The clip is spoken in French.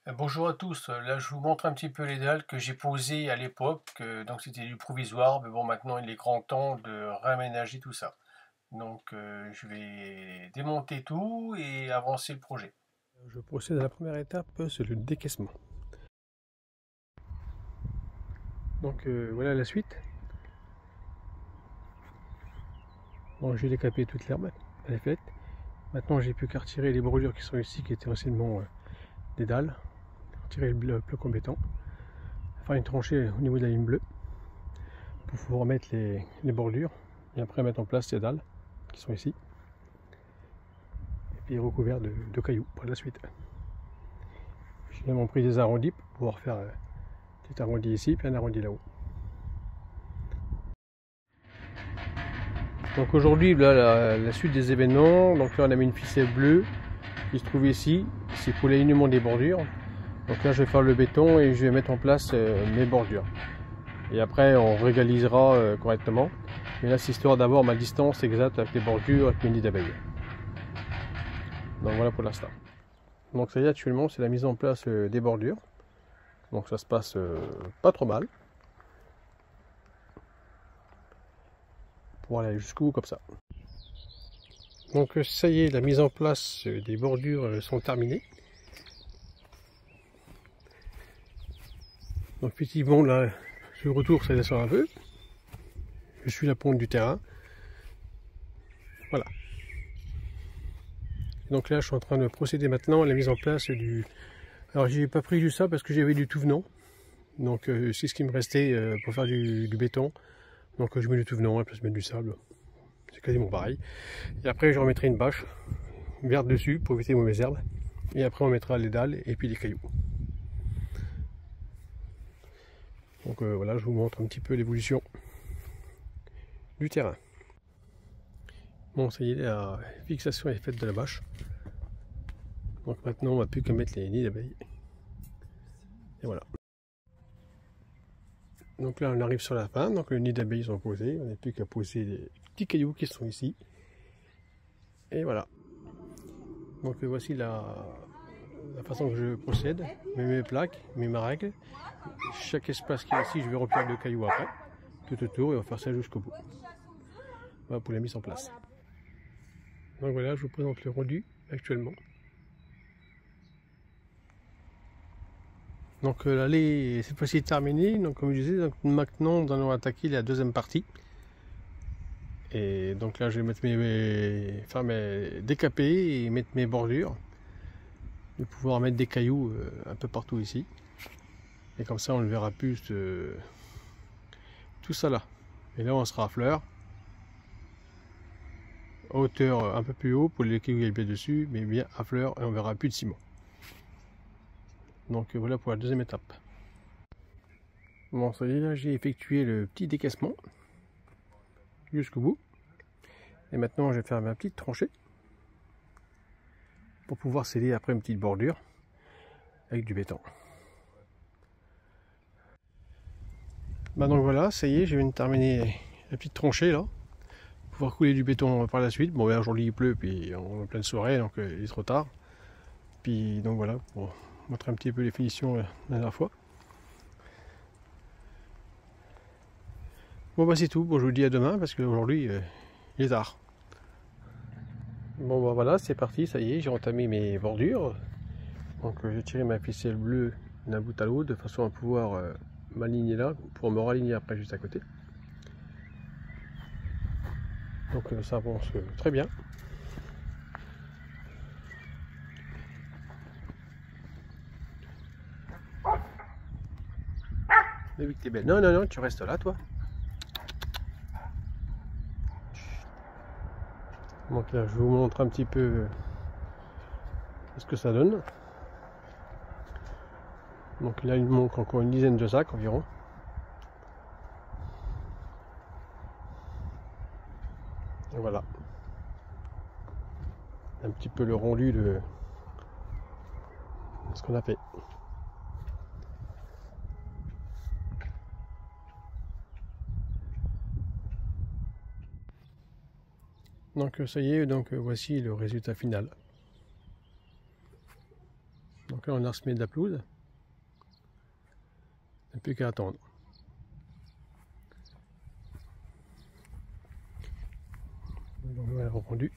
Bonjour à tous, là je vous montre un petit peu les dalles que j'ai posées à l'époque, donc c'était du provisoire, mais bon maintenant il est grand temps de réaménager tout ça. Donc je vais démonter tout et avancer le projet. Je procède à la première étape, c'est le décaissement. Donc voilà la suite. Bon, j'ai décapé toute l'herbe, elle est faite. Maintenant j'ai pu qu'à retirer les bordures qui sont ici, qui étaient anciennement des dalles, retirer le bloc en béton, faire une tranchée au niveau de la ligne bleue pour pouvoir mettre les bordures et après mettre en place les dalles qui sont ici. Et puis recouvert de cailloux par la suite. J'ai également pris des arrondis pour pouvoir faire un petit arrondi ici puis un arrondi là-haut. Donc aujourd'hui, là, la suite des événements, donc là on a mis une ficelle bleue qui se trouve ici, c'est pour l'alignement des bordures. Donc là je vais faire le béton et je vais mettre en place mes bordures. Et après on régalisera correctement. Mais là c'est histoire d'avoir ma distance exacte avec les bordures, avec mes nids d'abeilles. Donc voilà pour l'instant. Donc ça y est, actuellement c'est la mise en place des bordures. Donc ça se passe pas trop mal. Pour aller jusqu'au bout comme ça. Donc ça y est, la mise en place des bordures sont terminées. Donc effectivement là, sur le retour ça descend un peu. Je suis la pointe du terrain. Voilà. Donc là je suis en train de procéder maintenant à la mise en place du... Alors j'ai pas pris du sable parce que j'avais du tout venant. Donc c'est ce qui me restait pour faire du béton. Donc je mets du tout venant à la place de mettre du sable. C'est quasiment pareil. Et après je remettrai une bâche verte dessus pour éviter les mauvaises herbes. Et après on mettra les dalles et puis les cailloux. Donc voilà, je vous montre un petit peu l'évolution du terrain. Bon, ça y est, la fixation est faite de la bâche. Donc maintenant, on va plus qu'à mettre les nids d'abeilles. Et voilà. Donc là, on arrive sur la fin. Donc les nids d'abeilles sont posés. On n'a plus qu'à poser les petits cailloux qui sont ici. Et voilà. Donc voici la façon que je procède. Je mets mes plaques, mes règles. Chaque espace qui est ici, je vais remplir de cailloux après. Tout autour et on va faire ça jusqu'au bout. Voilà pour la mise en place. Donc voilà, je vous présente le rendu actuellement. Donc l'allée cette fois-ci est terminée. Donc comme je disais, donc, maintenant nous allons attaquer la deuxième partie. Et donc là je vais mettre mes décaper et mettre mes bordures. Je vais pouvoir mettre des cailloux un peu partout ici. Et comme ça on ne verra plus tout ça là. Et là on sera à fleur. À hauteur un peu plus haut pour les cailloux qui bien dessus, mais bien à fleur et on verra plus de ciment. Donc voilà pour la deuxième étape. Bon, ça y est, là j'ai effectué le petit décaissement jusqu'au bout. Et maintenant je vais faire ma petite tranchée pour pouvoir sceller après une petite bordure avec du béton. Bah donc voilà, ça y est, je viens de terminer la petite tranchée là. Pouvoir couler du béton par la suite. Bon, là aujourd'hui il pleut, puis on est en pleine soirée, donc il est trop tard. Puis donc voilà, pour montrer un petit peu les finitions la dernière fois. Bon bah c'est tout, bon je vous dis à demain parce qu'aujourd'hui il est tard. Bon bah voilà, c'est parti, ça y est, j'ai entamé mes bordures. Donc j'ai tiré ma ficelle bleue d'un bout à l'autre de façon à pouvoir m'aligner là, pour me raligner après juste à côté. Donc ça avance très bien. Mais oui que t'es belle. Non, non, non, tu restes là toi. Donc là je vous montre un petit peu ce que ça donne. Donc là il me manque encore une dizaine de sacs environ. Et voilà. Un petit peu le rendu de ce qu'on a fait. Donc ça y est, donc voici le résultat final. Donc Après on a resemé de la pelouse. Il n'y a plus qu'à attendre. Donc voilà, repondu.